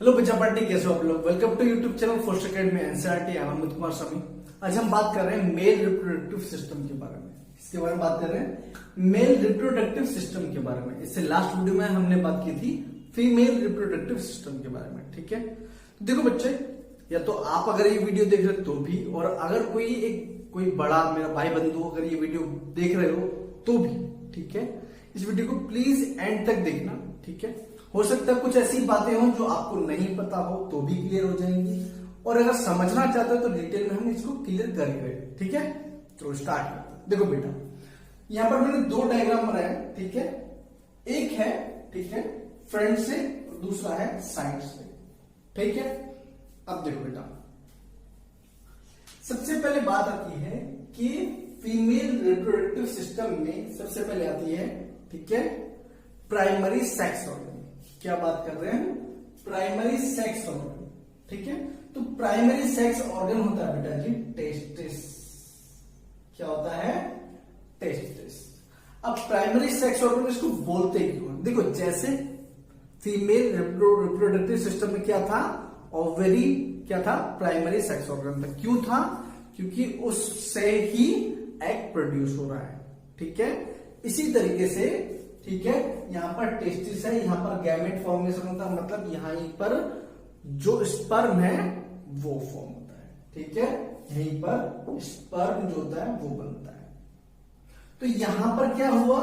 Hello बच्चा party, कैसे हो आप लोग। Welcome to YouTube channel first academy NCERT. I am Amit Kumar Swami. आज हम बात कर रहे हैं मेल रिप्रोडक्टिव सिस्टम के बारे में। इसके बारे में बात कर रहे हैं मेल रिप्रोडक्टिव सिस्टम के बारे में। इससे लास्ट वीडियो में हमने बात की थी फीमेल रिप्रोडक्टिव सिस्टम के बारे में। ठीक है, तो देखो बच्चे, या तो आप अगर ये वीडियो देख रहे हो तो भी, और अगर कोई बड़ा मेरा भाई बंधु अगर ये वीडियो देख रहे हो तो भी, ठीक है, इस वीडियो को प्लीज एंड तक देखना। ठीक है, हो सकता है कुछ ऐसी बातें हो जो आपको नहीं पता हो तो भी क्लियर हो जाएंगी, और अगर समझना चाहते हो तो डिटेल में हम इसको क्लियर करेंगे। ठीक है, तो स्टार्ट करते हैं। देखो बेटा, यहां पर मैंने दो डायग्राम बनाए हैं। ठीक है, एक है, ठीक है, फ्रंट से, और दूसरा है साइड से। ठीक है, अब देखो बेटा, सबसे पहले बात आती है कि फीमेल रिप्रोडक्टिव सिस्टम में सबसे पहले आती है, ठीक है, प्राइमरी सेक्स ऑर्गन। क्या बात कर रहे हैं? Primary sex organ. ठीक है, तो प्राइमरी सेक्स ऑर्गन होता है बेटा जी टेस्टिस। क्या होता है? टेस्टिस। अब प्राइमरी सेक्स ऑर्गन इसको बोलते क्यों? देखो, जैसे फीमेल रिप्रोडक्टिव सिस्टम में क्या था? ओवरी क्या था? प्राइमरी सेक्स ऑर्गन था। क्यों था? क्योंकि उससे ही एग प्रोड्यूस हो रहा है। ठीक है, इसी तरीके से, ठीक है, यहां पर टेस्टिस है, यहां पर गैमेट फॉर्मेशन होता है, मतलब यहां पर जो स्पर्म है वो फॉर्म होता है। ठीक है, यहीं पर स्पर्म जो होता है वो बनता है। तो यहां पर क्या हुआ?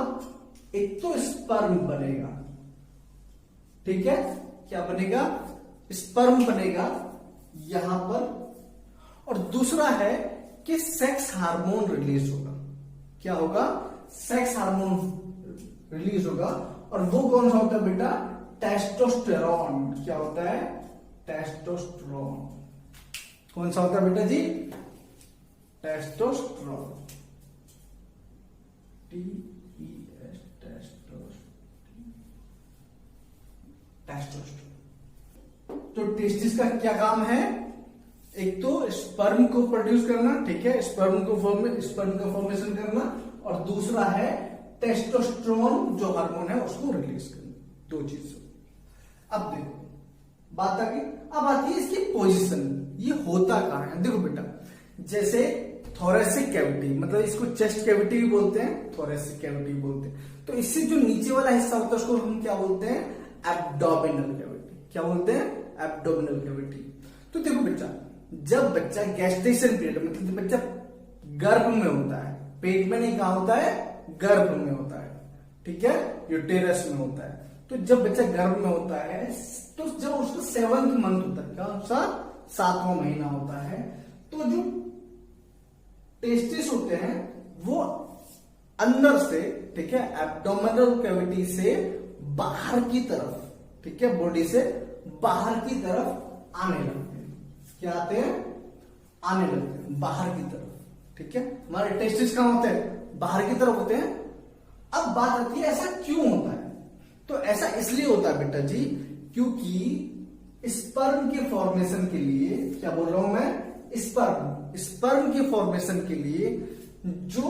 एक तो स्पर्म बनेगा, ठीक है, क्या बनेगा? स्पर्म बनेगा यहां पर, और दूसरा है कि सेक्स हार्मोन रिलीज होगा। क्या होगा? सेक्स हार्मोन रिलीज होगा, और वो कौन सा होता है बेटा? टेस्टोस्टेरॉन। क्या होता है? टेस्टोस्टेरॉन। कौन सा होता है बेटा जी? टेस्टोस्टेरॉन। TES, testosterone. तो टेस्टिस का क्या काम है? एक तो स्पर्म को प्रोड्यूस करना, ठीक है, स्पर्म का फॉर्मेशन करना, और दूसरा है टेस्टोस्टेरोन जो हार्मोन है उसको रिलीज करना। दो चीज। अब देखो, बात आ गई। अब आती है इसकी पोजीशन। ये होता कहां है? देखो बेटा, जैसे थोरेसिक कैविटी, मतलब इसको चेस्ट कैविटी भी बोलते हैं, थोरेसिक कैविटी भी बोलते हैं। तो इससे जो नीचे वाला हिस्सा होता है उसको हम क्या बोलते हैं? Abdominal cavity. क्या बोलते हैं? Abdominal cavity. तो देखो बेटा, जब बच्चा गेस्टेशन पीरियड, मतलब जब बच्चा गर्भ में होता है, पेट में नहीं, कहां होता है? गर्भ में होता है। ठीक है, यूटेरस में होता है। तो जब बच्चा गर्भ में होता है, तो जब उसका 7th मंथ होता है, क्या सा 7वां महीना होता है, तो जो टेस्टिस होते हैं वो अंदर से, ठीक है, एब्डोमिनल कैविटी से बाहर की तरफ, ठीक है, बॉडी से बाहर की तरफ आने लगते हैं। क्या आते हैं? आने लगते हैं बाहर की तरफ। ठीक है, हमारे टेस्टिस कहां होते हैं? बाहर की तरफ होते हैं। अब बात आती है ऐसा क्यों होता है? तो ऐसा इसलिए होता है बेटा जी, क्योंकि स्पर्म के फॉर्मेशन के लिए, क्या बोल रहा हूं मैं? स्पर्म के फॉर्मेशन के लिए जो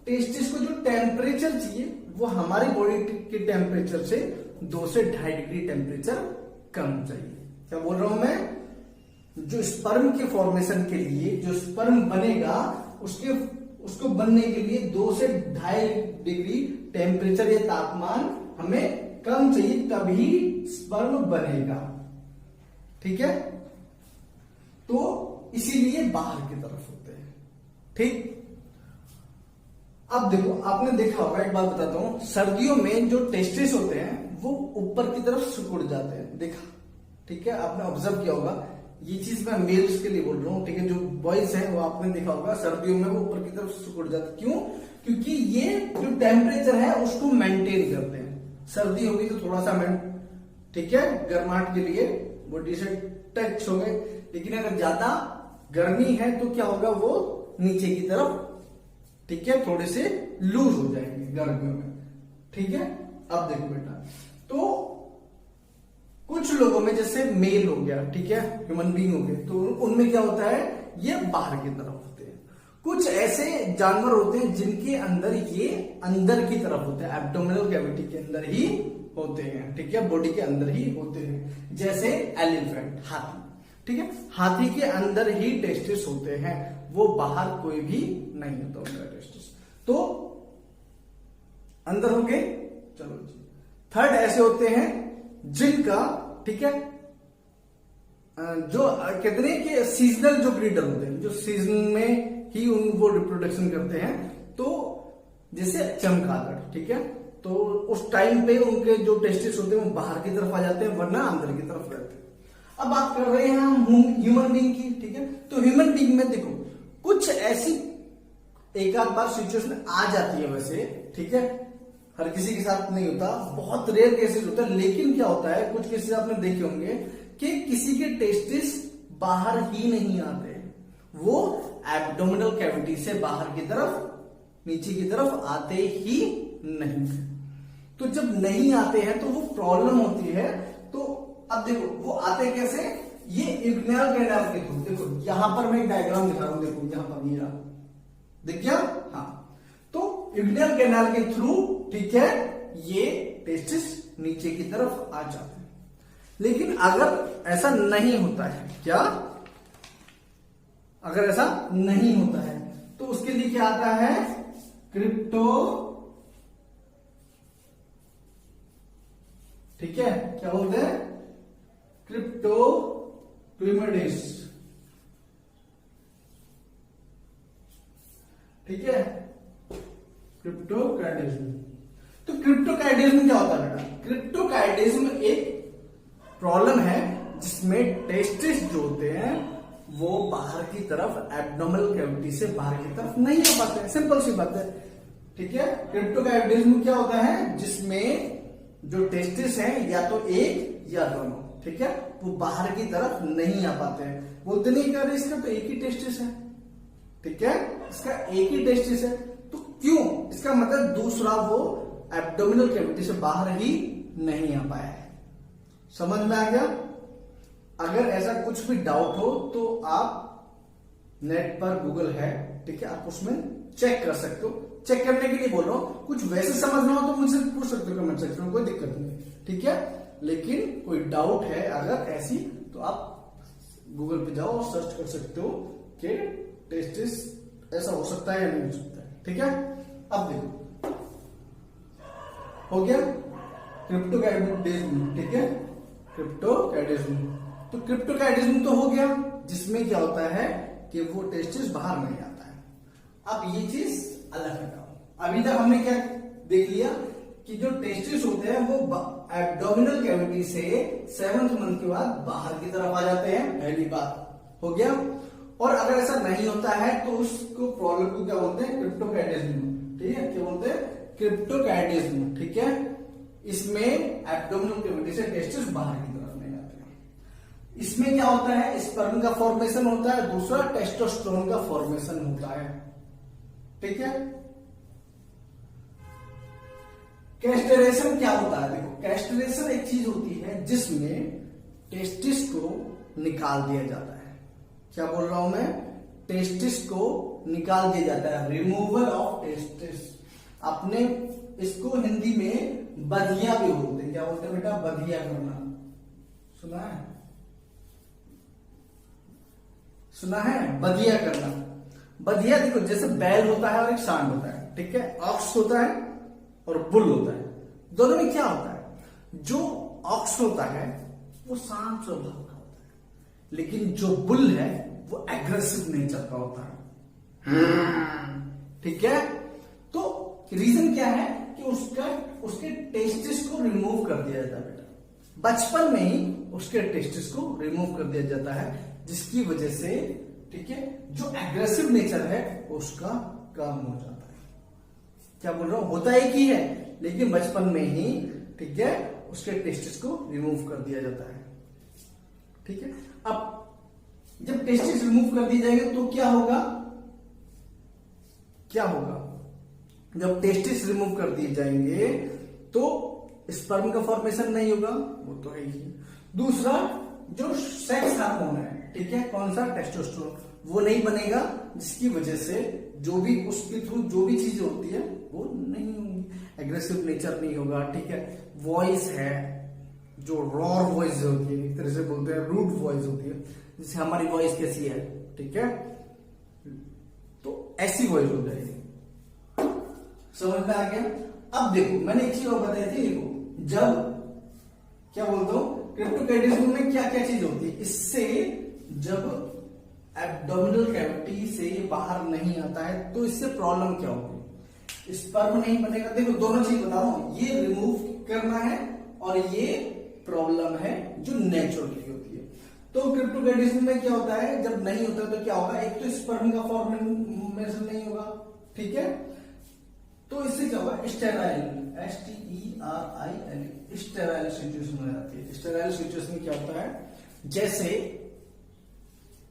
टेस्टिस को जो टेम्परेचर चाहिए वो हमारी बॉडी के टेम्परेचर से 2 से 2.5 डिग्री टेम्परेचर कम चाहिए। क्या बोल रहा हूं मैं? जो स्पर्म के फॉर्मेशन के लिए जो स्पर्म बनेगा उसको बनने के लिए 2 से 2.5 डिग्री टेम्परेचर या तापमान हमें कम चाहिए, तभी स्पर्म बनेगा। ठीक है, तो इसीलिए बाहर की तरफ होते हैं। ठीक, अब देखो, आपने देखा होगा, एक बात बताता हूं, सर्दियों में जो टेस्टिस होते हैं वो ऊपर की तरफ सिकुड़ जाते हैं। देखा? ठीक है, आपने ऑब्जर्व किया होगा। ये चीज मैं मेल्स के लिए बोल रहा हूं, ठीक है, जो बॉयज हैं वो आपने देखा होगा, सर्दियों में वो ऊपर की तरफ सिकुड़ जाते। क्यों? क्योंकि ये जो टेम्परेचर है उसको मेंटेन करते हैं। सर्दी होगी तो थोड़ा सा ठीक है, गर्माहट के लिए बॉडी से टच हो गए, लेकिन अगर ज्यादा गर्मी है तो क्या होगा? वो नीचे की तरफ, ठीक है, थोड़े से लूज हो जाएंगे गर्मियों में। ठीक है, अब देखो बेटा, तो कुछ लोगों में जैसे मेल हो गया, ठीक है, ह्यूमन बीइंग हो गए, तो उनमें क्या होता है? ये बाहर की तरफ होते हैं। कुछ ऐसे जानवर होते हैं जिनके अंदर ये अंदर की तरफ होते हैं, एब्डोमिनल कैविटी के अंदर ही होते हैं, ठीक है, बॉडी के अंदर ही होते हैं। जैसे एलिफेंट, हाथी, ठीक है, हाथी के अंदर ही टेस्टिस होते हैं, वो बाहर कोई भी नहीं होता उनका टेस्टिस। तो अंदर हो गए। चलो जी, थर्ड ऐसे होते हैं जिनका, ठीक है, जो कहते हैं कि सीजनल जो ब्रीडर होते हैं, जो सीजन में ही वो रिप्रोडक्शन करते हैं। तो जैसे चमगादड़, ठीक है, तो उस टाइम पे उनके जो टेस्टिस होते हैं वो बाहर की तरफ आ जाते हैं, वरना अंदर की तरफ रहते हैं। अब बात कर रहे हैं हम ह्यूमन बीइंग की, ठीक है। तो ह्यूमन बीइंग में देखो कुछ ऐसी एक आध बार सिचुएशन आ जाती है वैसे, ठीक है, हर किसी के साथ नहीं होता, बहुत रेयर केसेस होता है। लेकिन क्या होता है, कुछ केसेस आपने देखे होंगे कि किसी के टेस्टिस बाहर ही नहीं आते, वो एब्डोमिनल कैविटी से बाहर की तरफ, नीचे की तरफ आते ही नहीं। तो जब नहीं आते हैं तो वो प्रॉब्लम होती है। तो अब देखो वो आते कैसे, ये इग्नाल कैनाल के थ्रू। देखो यहां पर मैं एक डायग्राम दिखा रहा हूं, देखो यहां पर ये दिख गया, हाँ। तो इग्नाल कैनाल के थ्रू, ठीक है, ये टेस्टिस नीचे की तरफ आ जाते हैं। लेकिन अगर ऐसा नहीं होता है, क्या, अगर ऐसा नहीं होता है तो उसके लिए क्या आता है, क्रिप्टो, ठीक है, क्या बोलते हैं, क्रिप्टोक्लिमिडिस, ठीक है, क्रिप्टोकाइडिज्म। तो क्रिप्टोकाइडिज्म क्या होता है बेटा, क्रिप्टोकाइडिज्म एक प्रॉब्लम है जिसमें टेस्टिस जो होते हैं वो बाहर की तरफ, एब्डोमिनल कैविटी से बाहर की तरफ नहीं आ पाते हैं। सिंपल सी बात है, ठीक है। क्रिप्टोकाइडिज्म क्या होता है, जिसमें जो टेस्टिस हैं या तो एक या दोनों, ठीक है, वो बाहर की तरफ नहीं आ पाते हैं। बोलते नहीं कर रहे इसका तो एक ही टेस्टिस है, ठीक है, इसका एक ही टेस्टिस है। तो क्यों, इसका मतलब दूसरा वो एब्डोमिनल कैविटी से बाहर ही नहीं आ पाया है। समझ में आ गया। अगर ऐसा कुछ भी डाउट हो तो आप नेट पर गूगल है, ठीक है, आप उसमें चेक कर सकते हो। चेक करने के लिए बोल रहा हूं, कुछ वैसे समझना हो तो मुझसे पूछ सकते हो कमेंट सेक्शन में, कोई दिक्कत नहीं, ठीक है। लेकिन कोई डाउट है अगर ऐसी, तो आप गूगल पे जाओ और सर्च कर सकते हो कि टेस्टिस ऐसा हो सकता है या नहीं हो सकता है, ठीक है। अब देखो हो गया क्रिप्टोकाइडिज्म, ठीक है, क्रिप्टोकाइडिज्म। तो क्रिप्टोकाइडिज्म तो हो गया, जिसमें क्या होता है कि वो टेस्टिस बाहर नहीं आता है। अब ये चीज अलग हटाओ। अभी तक हमने क्या देख लिया कि जो टेस्टिस होते हैं वो एब्डोमिनल कैविटी से 7th मंथ के बाद बाहर की तरफ आ जाते हैं, पहली बात हो गया। और अगर ऐसा नहीं होता है तो उसको प्रॉब्लम को क्या बोलते हैं, क्रिप्टोकाइडिज्म, ठीक है, क्या बोलते हैं, क्रिप्टोकाइडिज्म, ठीक है। इसमें एब्डोमिनल कैविटी से टेस्टिस बाहर की तरफ नहीं आते हैं। इसमें क्या होता है, स्पर्म का फॉर्मेशन होता है, दूसरा टेस्टोस्टेरोन का फॉर्मेशन होता है, ठीक है। कैस्ट्रेशन क्या होता है, देखो कैस्ट्रेशन एक चीज होती है जिसमें टेस्टिस को निकाल दिया जाता है। क्या बोल रहा हूं मैं, टेस्टिस को निकाल दिया जाता है, रिमूवल ऑफ टेस्टिस। अपने इसको हिंदी में बधिया भी बोलते हैं। क्या बोलते हैं बेटा, बधिया करना, सुना है, सुना है, बधिया करना। बधिया देखो जैसे बैल होता है और एक सांड होता है, ठीक है, ऑक्स होता है और बुल होता है। दोनों में क्या होता है, जो ऑक्स होता है वो शांत स्वभाव का होता है, लेकिन जो बुल है वो एग्रेसिव नेचर का होता है, ठीक है। तो रीजन क्या है कि उसके टेस्टिस को रिमूव कर दिया जाता है बेटा, बचपन में ही उसके टेस्टिस को रिमूव कर दिया जाता है, जिसकी वजह से, ठीक है, जो एग्रेसिव नेचर है उसका कम हो जाता है। क्या बोल रहा हूं, होता एक ही है लेकिन बचपन में ही, ठीक है, उसके टेस्टिस को रिमूव कर दिया जाता है, ठीक है। अब जब टेस्टिस रिमूव कर दिए जाएंगे तो क्या होगा, क्या होगा, जब टेस्टिस रिमूव कर दिए जाएंगे तो स्पर्म का फॉर्मेशन नहीं होगा, वो तो है ही। दूसरा जो सेक्स हार्मोन है, ठीक है, कौन सा, टेस्टोस्टेरोन, वो नहीं बनेगा, जिसकी वजह से जो भी उसके थ्रू जो भी चीजें होती है वो नहीं होंगी। एग्रेसिव नेचर नहीं होगा, ठीक है। वॉइस है जो रॉर वॉइस होती है, एक तरह से बोलते हैं रूड वॉइस होती है, जैसे हमारी वॉइस कैसी है, ठीक है, तो ऐसी वॉइस हो जाएगी। समझ में आ गया। अब देखो मैंने एक चीज और बताई थी, देखो जब क्या बोलता हूं क्रिप्टोकैटिज्म में क्या क्या चीज होती है, इससे जब एब्डोमिनल कैविटी से ये बाहर नहीं आता है तो इससे प्रॉब्लम क्या होगी, स्पर्म नहीं बनेगा। देखो दोनों चीज बता रहा हूं, ये रिमूव करना है और ये प्रॉब्लम है जो नेचुरली होती है। तो क्रिप्टोकैटिज्म में क्या होता है, जब नहीं होता तो क्या होगा, एक तो स्पर्म का फॉर्मेशन नहीं होगा, ठीक है, तो इससे क्या होगा, स्टेराइल, STERIL, स्टेराइल सिचुएशन हो जाती है। स्टेराइल सिचुएशन में क्या होता है, जैसे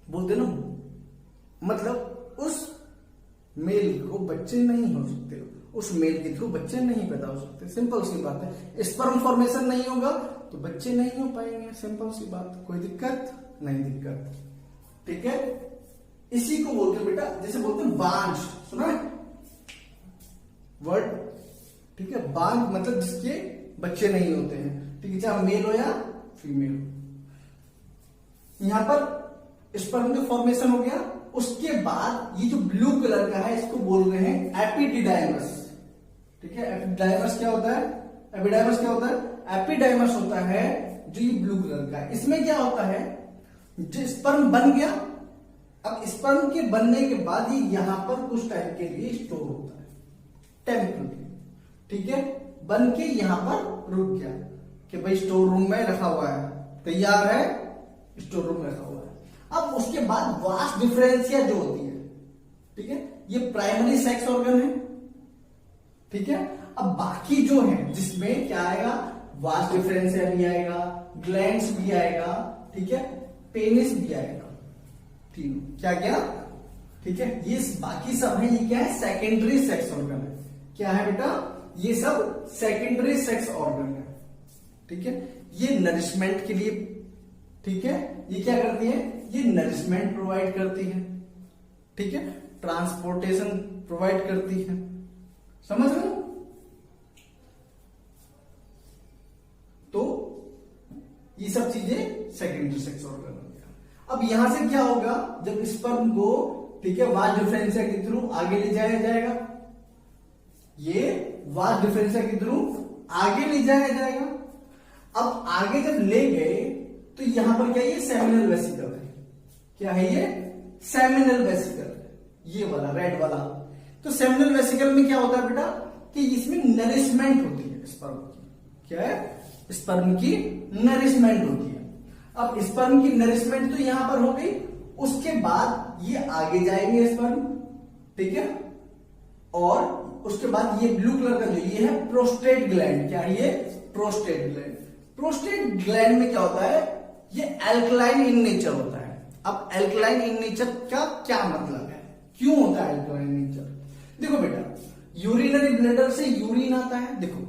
बोलते ना, मतलब उस मेल को बच्चे नहीं हो सकते, उस मेल के थ्रू बच्चे नहीं पैदा हो सकते, सिंपल सी बात है। स्पर्म फॉर्मेशन नहीं होगा तो बच्चे नहीं हो पाएंगे, सिंपल सी बात, कोई दिक्कत नहीं दिक्कत, ठीक है। इसी को बोलते हैं बेटा, जैसे बोलते हैं बांझ, सुना है वर्ड, ठीक है, बांझ मतलब जिसके बच्चे नहीं होते हैं, ठीक है, चाहे मेल हो या फीमेल। यहां पर स्पर्म का फॉर्मेशन हो गया, उसके बाद ये जो ब्लू कलर का है इसको बोल रहे हैं एपिडिडाइमस, ठीक है। एपिडाइमस क्या होता है, एपिडाइमस क्या होता है, एपिडाइमस होता है जो ये ब्लू कलर का है। इसमें क्या होता है, जो स्पर्म बन गया, अब स्पर्म के बनने के बाद ये यहां पर कुछ टाइम के लिए स्टोर होता है टेम्पररी, ठीक है, बन के यहां पर रुक गया कि भाई स्टोर रूम में रखा हुआ है, तैयार है, स्टोर रूम में रखा हुआ है। अब उसके बाद वास डिफरेंशिया जो होती है, ठीक है, ये प्राइमरी सेक्स ऑर्गन है, ठीक है। अब बाकी जो है जिसमें क्या आएगा, वास डिफरेंशिया भी आएगा, ग्लैंड्स भी आएगा, ठीक है, पेनिस भी आएगा, तीनों क्या क्या, ठीक है। ये बाकी सब है, ये क्या है, सेकेंडरी सेक्स ऑर्गन है। क्या है बेटा, ये सब सेकेंडरी सेक्स ऑर्गन है, ठीक है। ये नरिशमेंट के लिए, ठीक है, ये क्या करती है, ये नरिशमेंट प्रोवाइड करती है, ठीक है, ट्रांसपोर्टेशन प्रोवाइड करती है, समझ रहे हो। तो ये सब चीजें सेकेंडरी सेक्स ऑर्गन हो गया। अब यहां से क्या होगा, जब स्पर्म को, ठीक है, वास डिफरेंशिया के थ्रू आगे ले जाया जाएगा, ये वास डिफरेंशिया के थ्रू आगे ले जाया जाएगा। अब आगे जब ले गए तो यहां पर क्या, ये सेमिनल वेसिकल है, क्या है ये, सेमिनल वेसिकल, ये वाला रेड वाला। तो सेमिनल वेसिकल में क्या होता है बेटा, कि इसमें नरिशमेंट होती है स्पर्म की, क्या है, स्पर्म की नरिशमेंट होती है। अब स्पर्म की नरिशमेंट तो यहां पर हो गई, उसके बाद ये आगे जाएंगे स्पर्म, ठीक है, और उसके बाद ये ब्लू कलर का जो ये है प्रोस्टेट ग्लैंड, क्या है ये, प्रोस्टेट ग्लैंड। प्रोस्टेट ग्लैंड में क्या होता है, ये एल्कलाइन इन नेचर होता है। अब एल्कलाइन इन नेचर का क्या मतलब है, क्यों होता है एल्कलाइन इन नेचर, देखो बेटा, यूरिनरी ब्लैडर से यूरिन आता है, देखो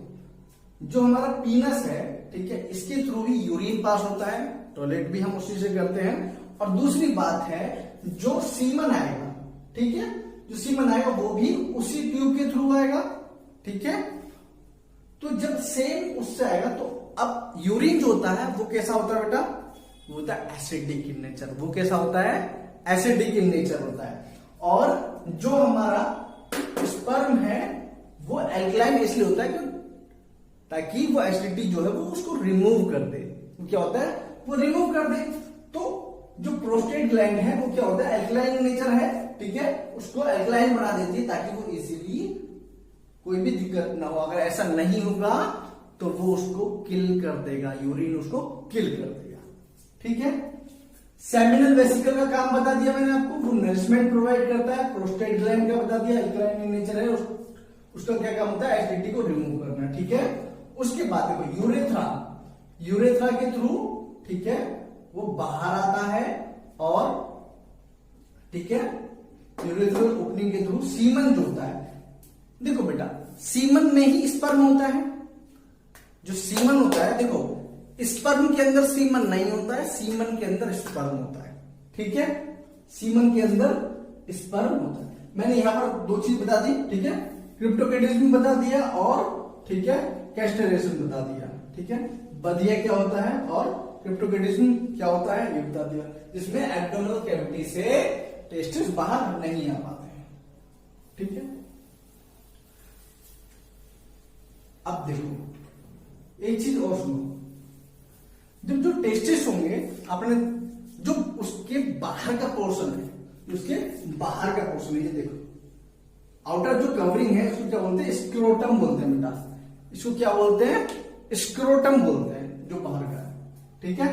जो हमारा पीनस है, ठीक है, इसके थ्रू ही यूरिन पास होता है, टॉयलेट भी हम उसी से करते हैं। और दूसरी बात है, जो सीमन आएगा, ठीक है, जो सीमन आएगा वो भी उसी ट्यूब के थ्रू आएगा, ठीक है। तो जब सेम उससे आएगा, तो अब यूरिन जो होता है वो कैसा होता है बेटा, वो होता है एसिडिक इन नेचर, वो कैसा होता है, एसिडिक इन नेचर होता है। और जो हमारा स्पर्म है वो एल्कलाइन इसलिए होता है ताकि वो एसिडिटी जो है वो उसको रिमूव कर दे, वो क्या होता है, वो रिमूव कर दे। तो जो प्रोस्टेट ग्लैंड है वो क्या होता है, एल्कलाइन नेचर है, ठीक है, उसको एल्कलाइन बना देती है ताकि वो इजीली कोई भी दिक्कत ना हो। अगर ऐसा नहीं होगा तो वो उसको किल कर देगा, यूरिन उसको किल कर देगा, ठीक है। सेमिनल वेसिकल का काम बता दिया मैंने आपको, वो नरिशमेंट प्रोवाइड करता है। प्रोस्टेट ग्लैंड का बता दिया, एल्कलाइन इन नेचर है, उसका क्या काम होता है, एसिडिटी को रिमूव करना, ठीक है। उसके बाद देखो यूरेथ्रा, यूरेथ्रा के थ्रू, ठीक है, वो बाहर आता है, और ठीक है, यूरेथ्रल ओपनिंग के थ्रू सीमन जो होता है, देखो बेटा सीमन में ही स्पर्म होता है, जो सीमन होता है, देखो स्पर्म के अंदर सीमन नहीं होता है, सीमन के अंदर स्पर्म होता है, ठीक है। सीमन के अंदर स्पर्म होता है। मैंने यहां पर दो चीज बता दी, ठीक है, क्रिप्टोकेटिज्म बता दिया और ठीक है कैस्ट्रेशन बता दिया, ठीक है, बधिया क्या होता है और क्रिप्टोकेटिज्म क्या होता है ये बता दिया, जिसमें एब्डोमिनल कैविटी से टेस्टिस बाहर नहीं आ पाते हैं, ठीक है। अब देखो एक चीज और सुनो, जब जो टेस्टिस होंगे आपने जो उसके बाहर का पोर्शन है, उसके बाहर का पोर्शन है, ये देखो आउटर जो कवरिंग है इसको क्या बोलते हैं, स्क्रोटम बोलते हैं बेटा, इसको क्या बोलते हैं, स्क्रोटम बोलते हैं, जो बाहर का है, ठीक है।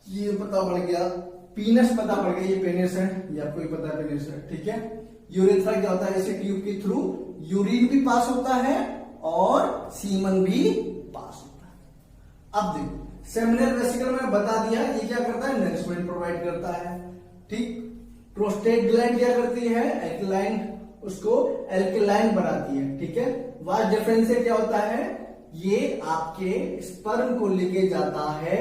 ये पता पड़ गया, पीनस पता पड़ गया, ये पेनिस है, ये आपको ही पता है पेनिस है, ठीक है। यूरेथ्रा क्या होता है, इसे ट्यूब के थ्रू यूरिन भी पास होता है और सीमन भी पास होता है। अब देखो सेमिनल वेसिकल में बता दिया, ये क्या करता है, नरिशमेंट प्रोवाइड करता है, ठीक। प्रोस्टेट ग्लैंड क्या करती है, एल्कलाइन, उसको एल्कलाइन बनाती है, ठीक है। वास डिफरेंस से क्या होता है, ये आपके स्पर्म को लेके जाता है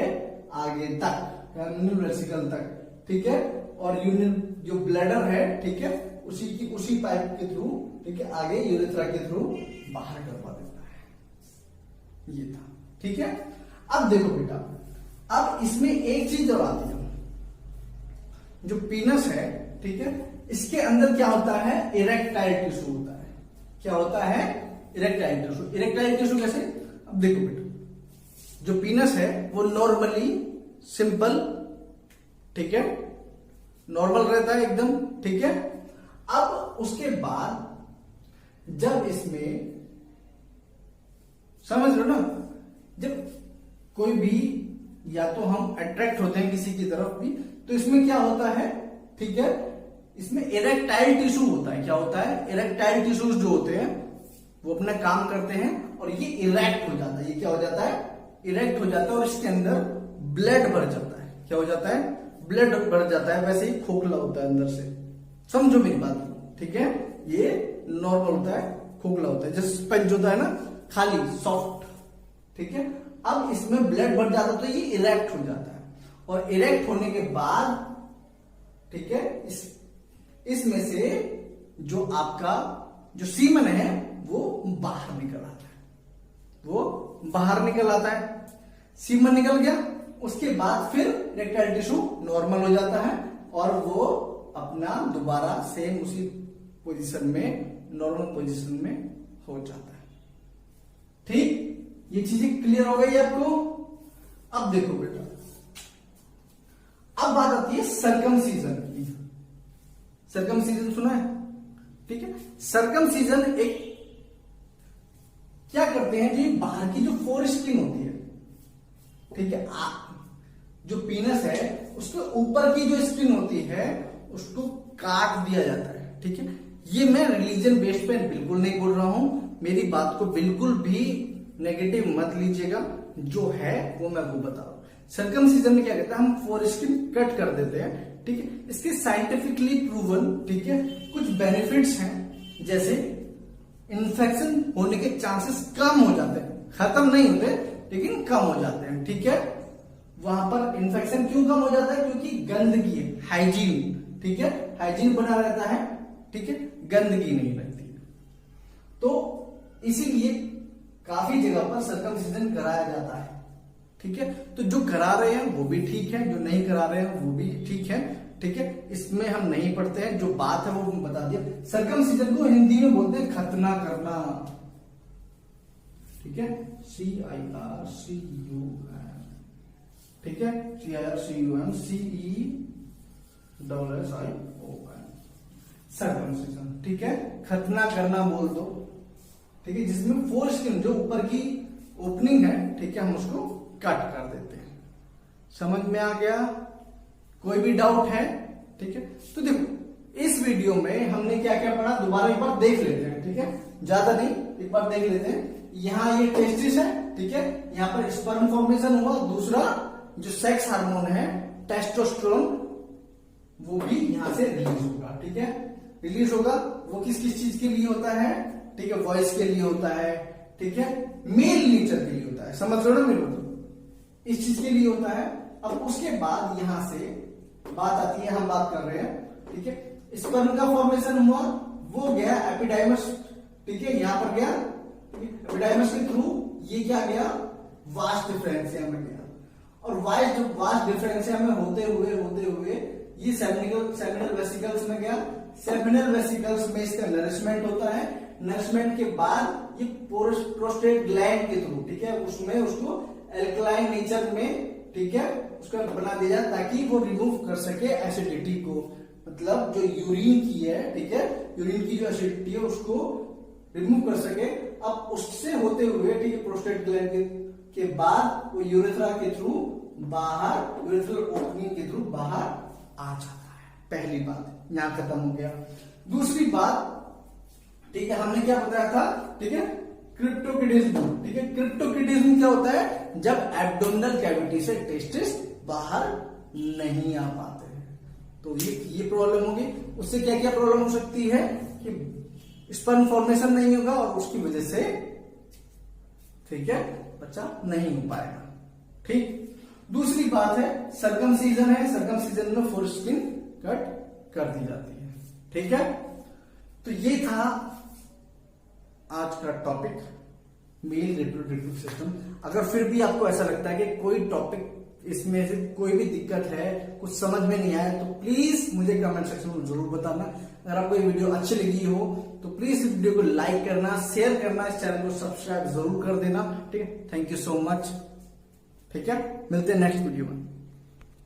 आगे तक, टर्मिनल वेसिकल तक, ठीक है। और यूरिन जो ब्लैडर है, ठीक है, उसी पाइप के थ्रू, ठीक है, आगे यूरेथ्रा के थ्रू बाहर करवा देता है, ये था, ठीक है। अब देखो बेटा, अब इसमें एक चीज और आती है, जो पीनस है, ठीक है, इसके अंदर क्या होता है, इरेक्टाइल टिश्यू होता है। क्या होता है, इरेक्टाइल टिश्यू। इरेक्टाइल टिश्यू कैसे, अब देखो बेटा, जो पीनस है वो नॉर्मली सिंपल, ठीक है, नॉर्मल रहता है एकदम, ठीक है। अब उसके बाद जब इसमें, समझ लो ना, जब कोई भी या तो हम अट्रैक्ट होते हैं किसी की तरफ भी, तो इसमें क्या होता है, ठीक है, इसमें इरेक्टाइल टिश्यू होता है। क्या होता है, इरेक्टाइल टिश्यूज जो होते हैं वो अपना काम करते हैं और ये इरेक्ट हो जाता है। ये क्या हो जाता है, इरेक्ट हो जाता है और इसके अंदर ब्लड भर जाता है। क्या हो जाता है, ब्लड भर जाता है, वैसे ही खोखला होता है अंदर से, समझो मेरी बात को, ठीक है। ये नॉर्मल होता है, खोखला होता है, जैसे स्पंज होता है ना, खाली सॉफ्ट, ठीक है। अब इसमें ब्लड भर जाता है तो ये इरेक्ट हो जाता है, और इरेक्ट होने के बाद, ठीक है, इसमें से जो आपका जो सीमन है वो बाहर निकल आता है, वो बाहर निकल आता है, सीमन निकल गया। उसके बाद फिर इरेक्टाइल टिश्यू नॉर्मल हो जाता है और वो अपना दोबारा सेम उसी पोजीशन में, नॉर्मल पोजीशन में हो जाता है, ठीक। ये चीजें क्लियर हो गई आपको। अब देखो बेटा, अब बात आती है सर्कमसीजन की। सर्कमसीजन सुना है, ठीक है। सर्कमसीजन एक क्या करते हैं, जो बाहर की जो फोर स्किन होती है, ठीक है, जो पीनस है उसके ऊपर की जो स्किन होती है उसको काट दिया जाता है, ठीक है। ये मैं रिलीजन बेस्ड पे बिल्कुल नहीं बोल रहा हूं, मेरी बात को बिल्कुल भी नेगेटिव मत लीजिएगा, जो है वो मैं वो बता रहा हूं। सर्कमसीजन में क्या कहता है, हम फोर स्किन कट कर देते हैं, ठीक है। इसके साइंटिफिकली प्रूवन, ठीक है, कुछ बेनिफिट्स हैं, जैसे इन्फेक्शन होने के चांसेस कम हो जाते हैं, खत्म नहीं होते लेकिन कम हो जाते हैं, ठीक है। वहां पर इन्फेक्शन क्यों कम हो जाता है, क्योंकि गंदगी है, हाइजीन, ठीक है, हाइजीन बना रहता है, ठीक है, गंदगी नहीं रहती है। तो इसीलिए काफी जगह पर सर्कमसिजन कराया जाता है, ठीक है। तो जो करा रहे हैं वो भी ठीक है, जो नहीं करा रहे हैं वो भी ठीक है, ठीक है। इसमें हम नहीं पढ़ते हैं, जो बात है वो बता दिया। सर्कमसिजन को हिंदी में बोलते हैं खतना करना, ठीक है, CIRCUM, ठीक है, CIRCUM, CESSION, सर्कमसिजन, ठीक है, खतना करना बोल दो, ठीक है, जिसमें फोर स्किन जो ऊपर की ओपनिंग है, ठीक है, हम उसको कट कर देते हैं। समझ में आ गया, कोई भी डाउट है, ठीक है। तो देखो इस वीडियो में हमने क्या क्या पढ़ा, दोबारा एक बार देख लेते हैं, ठीक है, ज्यादा नहीं, एक बार देख लेते हैं। यहाँ ये टेस्टिस है, ठीक है, यहाँ पर स्पर्म फॉर्मेशन हुआ, दूसरा जो सेक्स हार्मोन है टेस्टोस्टेरोन, वो भी यहां से रिलीज होगा, ठीक है, रिलीज होगा। वो किस किस चीज के लिए होता है, ठीक है, वॉइस के लिए होता है, ठीक है, मेल नेचर के लिए होता है, समझ लो ना मेरे को, इस चीज के लिए होता है। अब उसके बाद यहां से बात आती है, हम बात कर रहे हैं, ठीक है, स्पर्म का फॉर्मेशन हुआ, वो गया एपिडाइमस, ठीक है, यहां पर गया, एपिडाइमस के थ्रू ये क्या गया, वास्ट डिफरेंशिया में गया, और वास्ट डिफरेंशिया में होते हुए ये सेमिनल वेसिकल्स में गया, सेमिनल वेसिकल्स में इसका नरिशमेंट होता है, नरिशमेंट के बाद ये प्रोस्टेट ग्लैंड के थ्रू, ठीक है, उसमें उसको एल्कलाइन नेचर में, ठीक है, उसका बना दिया जाए ताकि वो रिमूव कर सके एसिडिटी को, मतलब जो यूरिन की है, ठीक है, यूरिन की जो एसिडिटी है उसको रिमूव कर सके। अब उससे होते हुए, ठीक है, प्रोस्टेट ग्लैंड के बाद वो यूरेथ्रा के थ्रू बाहर, यूरेथ्रल ओपनिंग के थ्रू बाहर आ जाता है। पहली बात यहां खत्म हो गया। दूसरी बात, ठीक है, हमने क्या बताया था, ठीक है, क्रिप्टोकिडिज्म, ठीक है, क्रिप्टोकिडिज्म क्या होता है, जब एब्डोमिनल कैविटी से टेस्टिस बाहर नहीं आ पाते हैं, तो ये प्रॉब्लम होगी। उससे क्या क्या प्रॉब्लम हो सकती है कि स्पर्म फॉर्मेशन नहीं होगा और उसकी वजह से, ठीक है, बच्चा नहीं हो पाएगा। ठीक, दूसरी बात है सर्कमसीजन है, सर्कमसीजन में फोरस्किन कट कर दी जाती है। ठीक है, तो ये था आज का टॉपिक, मेल रिप्रोडक्टिव सिस्टम। अगर फिर भी आपको ऐसा लगता है कि कोई टॉपिक इसमें से कोई भी दिक्कत है, कुछ समझ में नहीं आया, तो प्लीज मुझे कमेंट सेक्शन में जरूर बताना। अगर आपको ये वीडियो अच्छी लगी हो तो प्लीज इस वीडियो को लाइक करना, शेयर करना, इस चैनल को सब्सक्राइब जरूर कर देना। ठीक है, थैंक यू सो मच। ठीक है, मिलते हैं नेक्स्ट वीडियो में।